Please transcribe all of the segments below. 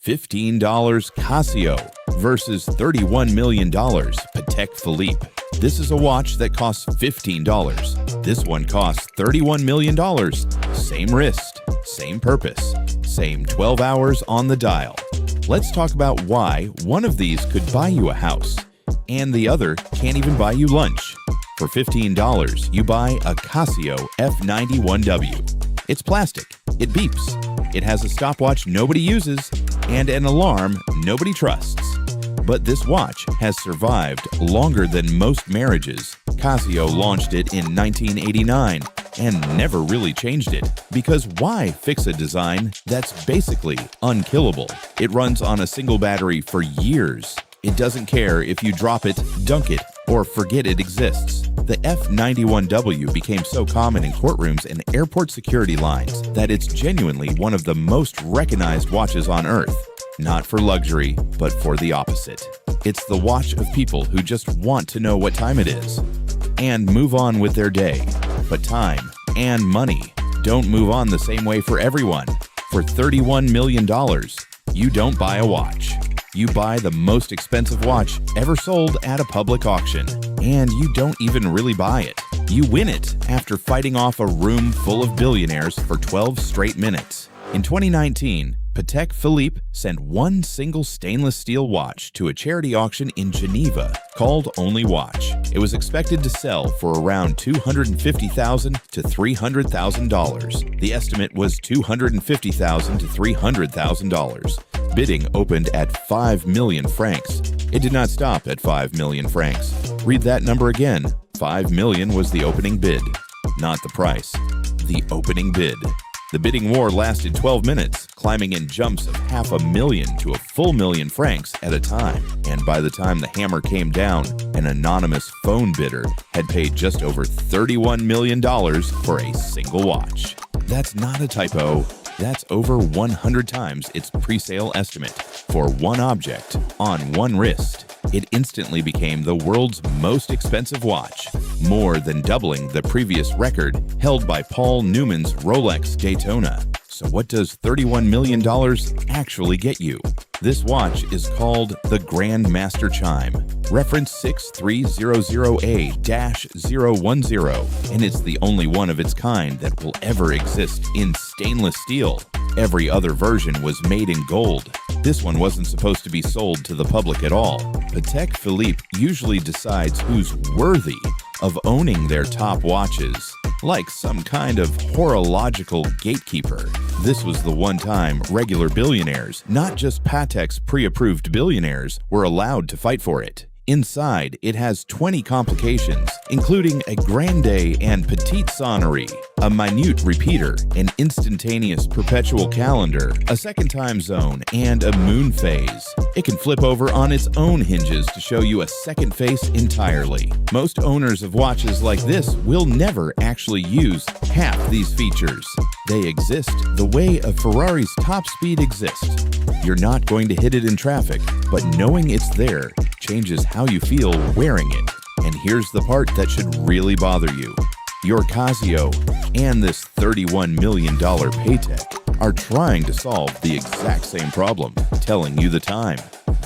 $15 Casio versus $31 million Patek Philippe. This is a watch that costs $15. This one costs $31 million. Same wrist, same purpose, same 12 hours on the dial. Let's talk about why one of these could buy you a house and the other can't even buy you lunch. For $15, you buy a Casio F91W. It's plastic, it beeps, it has a stopwatch nobody uses, and an alarm nobody trusts. But this watch has survived longer than most marriages. Casio launched it in 1989 and never really changed it, because why fix a design that's basically unkillable? It runs on a single battery for years. It doesn't care if you drop it, dunk it, or forget it exists. The F91W became so common in courtrooms and airport security lines that it's genuinely one of the most recognized watches on Earth. Not for luxury, but for the opposite. It's the watch of people who just want to know what time it is and move on with their day. But time and money don't move on the same way for everyone. For $31 million, you don't buy a watch. You buy the most expensive watch ever sold at a public auction, and you don't even really buy it. You win it after fighting off a room full of billionaires for 12 straight minutes. In 2019, Patek Philippe sent one single stainless steel watch to a charity auction in Geneva called Only Watch. It was expected to sell for around $250,000 to $300,000. The estimate was $250,000 to $300,000. Bidding opened at 5 million francs. It did not stop at 5 million francs. Read that number again. 5 million was the opening bid, not the price. The opening bid. The bidding war lasted 12 minutes, climbing in jumps of $500,000 to a full million francs at a time. And by the time the hammer came down, an anonymous phone bidder had paid just over $31 million for a single watch. That's not a typo. That's over 100 times its pre-sale estimate for one object on one wrist. It instantly became the world's most expensive watch, more than doubling the previous record held by Paul Newman's Rolex Daytona. So what does $31 million actually get you? This watch is called the Grandmaster Chime, reference 6300A-010, and it's the only one of its kind that will ever exist in stainless steel. Every other version was made in gold. This one wasn't supposed to be sold to the public at all. Patek Philippe usually decides who's worthy of owning their top watches, like some kind of horological gatekeeper. This was the one time regular billionaires, not just Patek's pre-approved billionaires, were allowed to fight for it. Inside, it has 20 complications, including a grande and petite sonnerie, a minute repeater, an instantaneous perpetual calendar, a second time zone, and a moon phase. It can flip over on its own hinges to show you a second face entirely. Most owners of watches like this will never actually use half these features. They exist the way a Ferrari's top speed exists. You're not going to hit it in traffic, but knowing it's there changes how you feel wearing it. And here's the part that should really bother you. Your Casio and this $31 million Patek are trying to solve the exact same problem, telling you the time.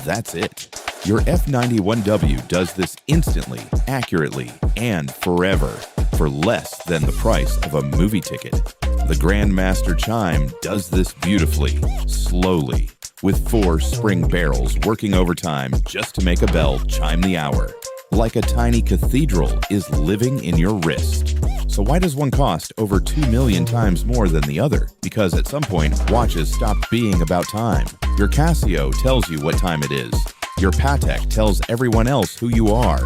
That's it. Your F91W does this instantly, accurately, and forever for less than the price of a movie ticket. The Grandmaster Chime does this beautifully, slowly, with 4 spring barrels working overtime just to make a bell chime the hour. Like a tiny cathedral is living in your wrist. So why does one cost over 2 million times more than the other? Because at some point, watches stopped being about time. Your Casio tells you what time it is. Your Patek tells everyone else who you are.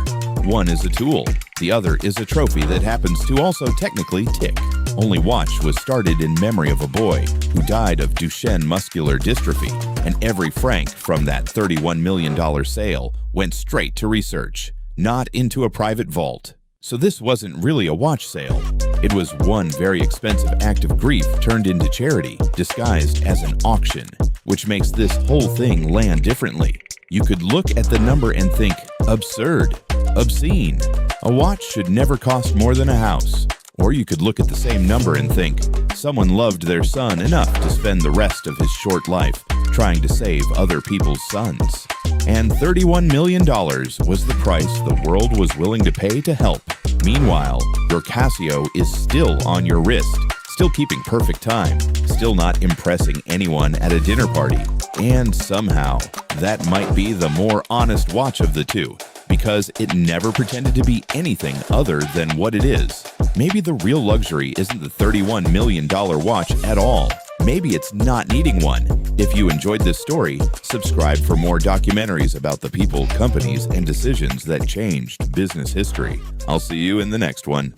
One is a tool. The other is a trophy that happens to also technically tick. Only Watch was started in memory of a boy who died of Duchenne muscular dystrophy, and every franc from that $31 million sale went straight to research, not into a private vault. So this wasn't really a watch sale. It was one very expensive act of grief turned into charity, disguised as an auction, which makes this whole thing land differently. You could look at the number and think, absurd, obscene. A watch should never cost more than a house. Or you could look at the same number and think, someone loved their son enough to spend the rest of his short life trying to save other people's sons. And $31 million was the price the world was willing to pay to help. Meanwhile, your Casio is still on your wrist, still keeping perfect time, still not impressing anyone at a dinner party. And somehow, that might be the more honest watch of the two, because it never pretended to be anything other than what it is. Maybe the real luxury isn't the $31 million watch at all. Maybe it's not needing one. If you enjoyed this story, subscribe for more documentaries about the people, companies, and decisions that changed business history. I'll see you in the next one.